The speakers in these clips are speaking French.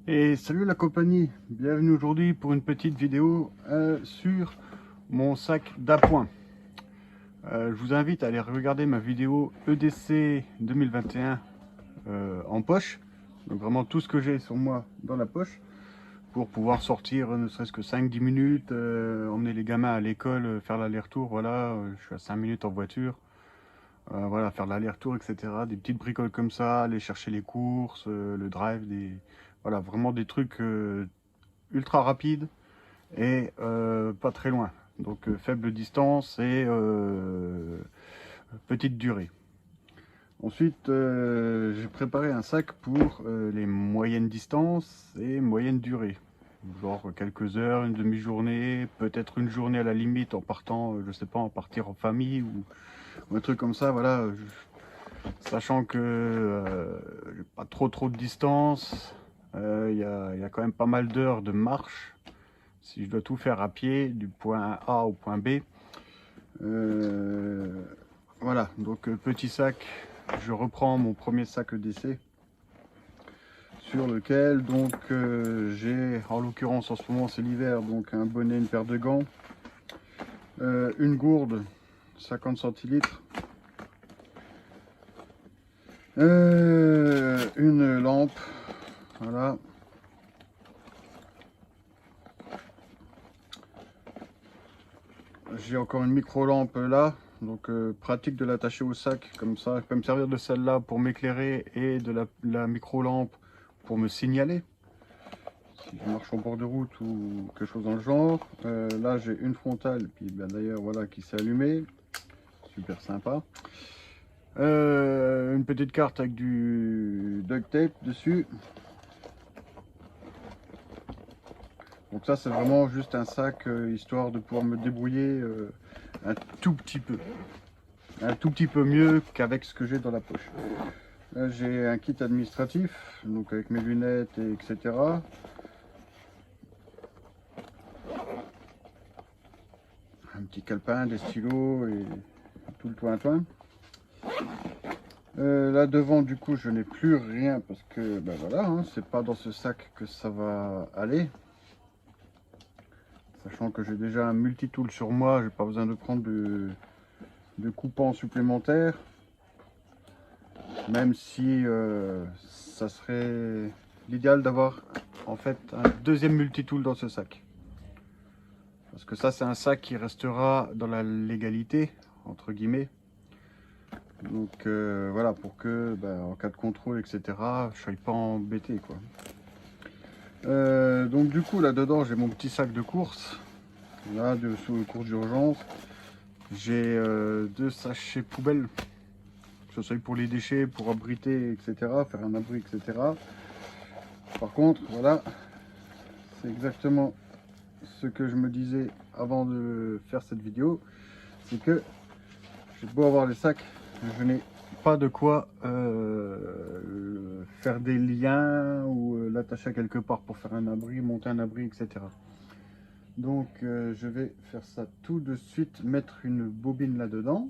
Et salut la compagnie, bienvenue aujourd'hui pour une petite vidéo sur mon sac d'appoint. Je vous invite à aller regarder ma vidéo EDC 2021 en poche. Donc vraiment tout ce que j'ai sur moi dans la poche pour pouvoir sortir ne serait-ce que 5-10 minutes, emmener les gamins à l'école, faire l'aller-retour, voilà, je suis à 5 minutes en voiture. Voilà, faire l'aller-retour, etc. Des petites bricoles comme ça, aller chercher les courses, le drive, voilà, vraiment des trucs ultra rapides et pas très loin. Donc faible distance et petite durée. Ensuite, j'ai préparé un sac pour les moyennes distances et moyennes durées. Genre quelques heures, une demi-journée, peut-être une journée à la limite en partant, je sais pas, en partir en famille ou un truc comme ça, voilà. Sachant que pas trop de distance, y a quand même pas mal d'heures de marche. Si je dois tout faire à pied, du point A au point B. Euh, voilà, donc petit sac, je reprends mon premier sac EDC sur lequel donc j'ai, en l'occurrence en ce moment c'est l'hiver, donc un bonnet, une paire de gants, une gourde 50 centilitres, une lampe, voilà. J'ai encore une micro-lampe là, donc pratique de l'attacher au sac, comme ça je peux me servir de celle-là pour m'éclairer et de la micro-lampe pour me signaler si je marche en bord de route ou quelque chose dans le genre. Là j'ai une frontale, puis ben, d'ailleurs voilà qui s'est allumée, super sympa. Une petite carte avec du duct tape dessus. Donc ça c'est vraiment juste un sac histoire de pouvoir me débrouiller un tout petit peu. Un tout petit peu mieux qu'avec ce que j'ai dans la poche. Là j'ai un kit administratif, donc avec mes lunettes et etc. Un petit calepin, des stylos et tout le toin-toin. Là devant du coup je n'ai plus rien parce que ben voilà, hein, c'est pas dans ce sac que ça va aller. Sachant que j'ai déjà un multitool sur moi, j'ai pas besoin de prendre de coupants supplémentaires. Même si ça serait l'idéal d'avoir en fait un deuxième multitool dans ce sac. Parce que ça c'est un sac qui restera dans la légalité, entre guillemets. Donc voilà, pour que en cas de contrôle, etc., je ne sois pas embêté, quoi. Donc du coup là dedans j'ai mon petit sac de course, là de course d'urgence. J'ai deux sachets poubelles, que ce soit pour les déchets, pour abriter, etc., faire un abri, etc. Par contre, voilà, c'est exactement ce que je me disais avant de faire cette vidéo, c'est que j'ai beau avoir les sacs, je n'ai pas de quoi faire des liens ou l'attacher à quelque part pour faire un abri, monter un abri, etc. Donc je vais faire ça tout de suite, mettre une bobine là-dedans.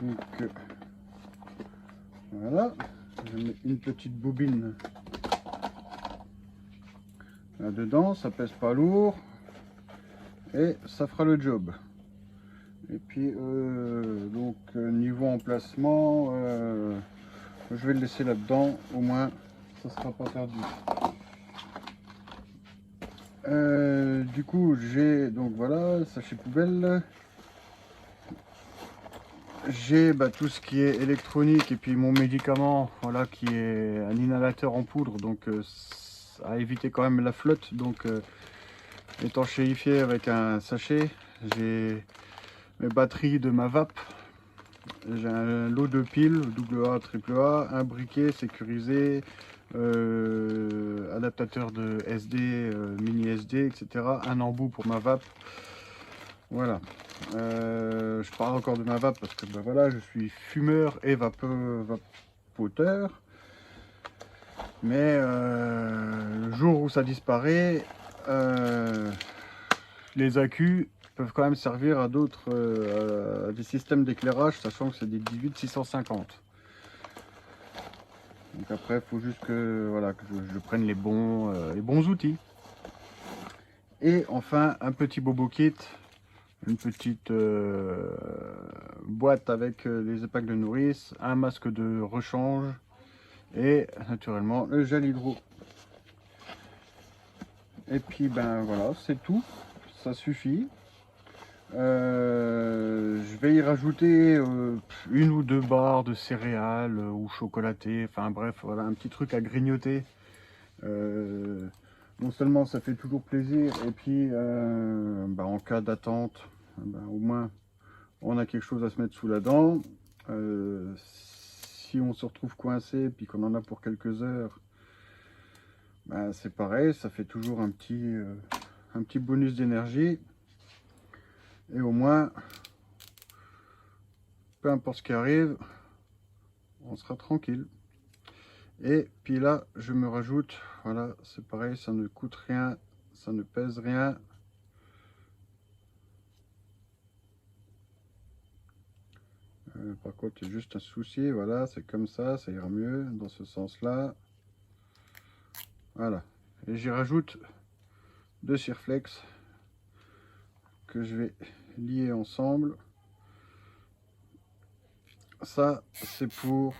Donc voilà, je mets une petite bobine là-dedans, ça pèse pas lourd et ça fera le job. Et puis donc niveau emplacement, je vais le laisser là-dedans, au moins ça sera pas perdu. Du coup j'ai donc voilà, sachet poubelle. J'ai tout ce qui est électronique et puis mon médicament, voilà, qui est un inhalateur en poudre, donc à éviter quand même la flotte, donc étanchéifié avec un sachet. J'ai mes batteries de ma vape, j'ai un lot de piles AA, AAA, un briquet sécurisé, adaptateur de SD, mini SD, etc. Un embout pour ma vape. Voilà. Je parle encore de ma vape parce que ben voilà, je suis fumeur et vapoteur. Mais le jour où ça disparaît, les accus peuvent quand même servir à d'autres, à des systèmes d'éclairage, sachant que c'est des 18650. Donc après, il faut juste que, voilà, que je prenne les bons outils. Et enfin, un petit bobo kit, une petite boîte avec les épingles de nourrice, un masque de rechange et naturellement le gel hydro. Et puis ben voilà, c'est tout, ça suffit. Je vais y rajouter une ou deux barres de céréales ou chocolatées, enfin bref, voilà, un petit truc à grignoter. Non seulement ça fait toujours plaisir, et puis bah, en cas d'attente, bah, au moins on a quelque chose à se mettre sous la dent. Si on se retrouve coincé, puis qu'on en a pour quelques heures, bah, c'est pareil, ça fait toujours un petit bonus d'énergie. Et au moins, peu importe ce qui arrive, on sera tranquille. Et puis là, je me rajoute, voilà, c'est pareil, ça ne coûte rien, ça ne pèse rien. Par contre, il y a juste un souci, voilà, c'est comme ça ira mieux dans ce sens-là. Voilà. Et j'y rajoute deux Cirflex que je vais lier ensemble. Ça, c'est pour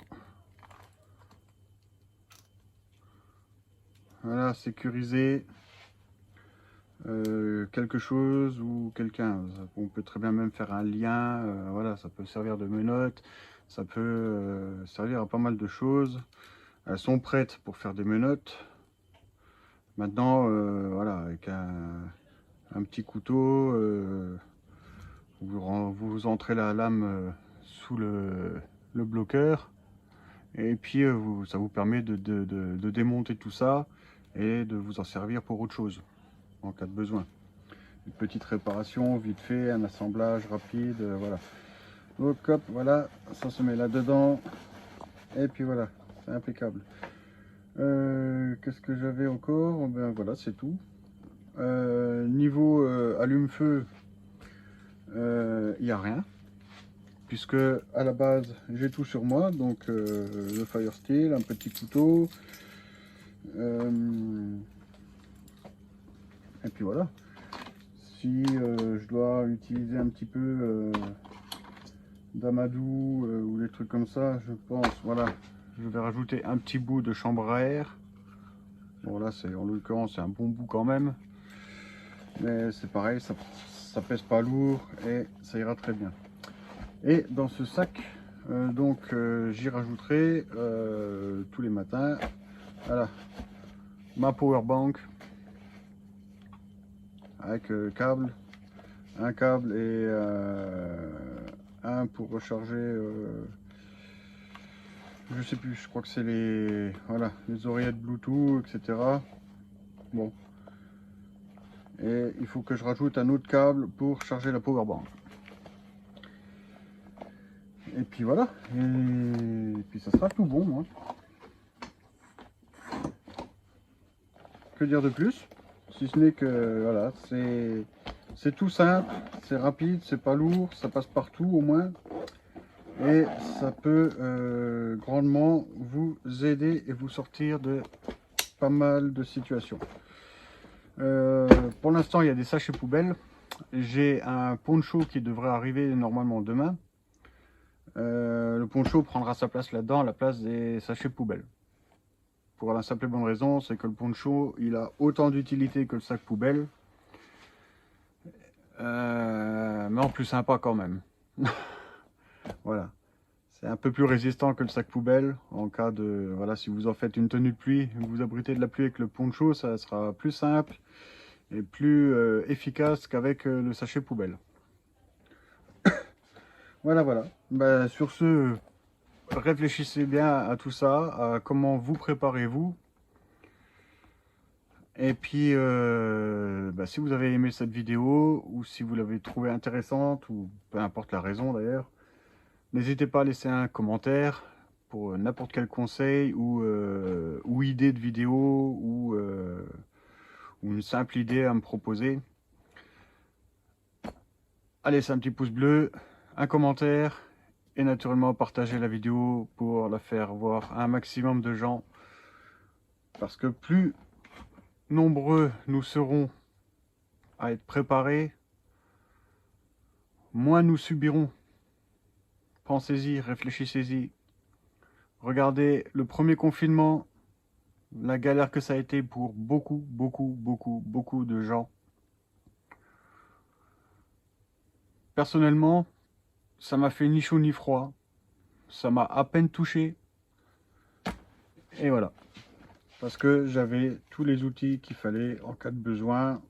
voilà, sécuriser quelque chose ou quelqu'un. On peut très bien même faire un lien, voilà, ça peut servir de menottes, ça peut servir à pas mal de choses. Elles sont prêtes pour faire des menottes. Maintenant, voilà, avec un petit couteau, vous entrez la lame sous le bloqueur, et puis ça vous permet de démonter tout ça et de vous en servir pour autre chose en cas de besoin. Une petite réparation vite fait, un assemblage rapide, voilà. Donc hop, voilà, ça se met là dedans, et puis voilà, c'est impeccable. Qu'est-ce que j'avais encore? Ben voilà, c'est tout. Niveau allume-feu, il n'y a rien, puisque à la base j'ai tout sur moi, donc le fire steel, un petit couteau, et puis voilà. Si je dois utiliser un petit peu d'amadou ou des trucs comme ça, je pense, voilà, je vais rajouter un petit bout de chambre à air. Bon là, c'est en l'occurrence c'est un bon bout quand même, mais c'est pareil, ça pèse pas lourd et ça ira très bien. Et dans ce sac, j'y rajouterai tous les matins, voilà, ma power bank avec un câble et un pour recharger, je sais plus, je crois que c'est les, voilà, les oreillettes Bluetooth, etc. Bon, et il faut que je rajoute un autre câble pour charger la power bank. Et puis voilà, et puis ça sera tout bon, moi. Que dire de plus? Si ce n'est que voilà, c'est tout simple, c'est rapide, c'est pas lourd, ça passe partout au moins. Et ça peut grandement vous aider et vous sortir de pas mal de situations. Pour l'instant, il y a des sachets poubelles. J'ai un poncho qui devrait arriver normalement demain. Le poncho prendra sa place là-dedans, à la place des sachets poubelles. Pour la simple et bonne raison, c'est que le poncho, il a autant d'utilité que le sac poubelle. Mais en plus sympa quand même. Voilà. C'est un peu plus résistant que le sac poubelle. En cas de, voilà, si vous en faites une tenue de pluie, vous vous abritez de la pluie avec le poncho, ça sera plus simple et plus efficace qu'avec le sachet poubelle. Voilà, voilà. Ben, sur ce, réfléchissez bien à tout ça, à comment vous préparez-vous. Et puis, si vous avez aimé cette vidéo, ou si vous l'avez trouvée intéressante, ou peu importe la raison d'ailleurs, n'hésitez pas à laisser un commentaire pour n'importe quel conseil, ou idée de vidéo, ou une simple idée à me proposer. Allez, c'est un petit pouce bleu, un commentaire, et naturellement partager la vidéo pour la faire voir à un maximum de gens. Parce que plus nombreux nous serons à être préparés, moins nous subirons. Pensez-y, réfléchissez-y. Regardez le premier confinement, la galère que ça a été pour beaucoup de gens. Personnellement, ça m'a fait ni chaud ni froid. Ça m'a à peine touché. Et voilà. Parce que j'avais tous les outils qu'il fallait en cas de besoin.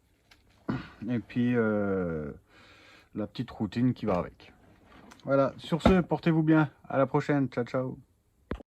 Et puis, la petite routine qui va avec. Voilà. Sur ce, portez-vous bien. À la prochaine. Ciao, ciao.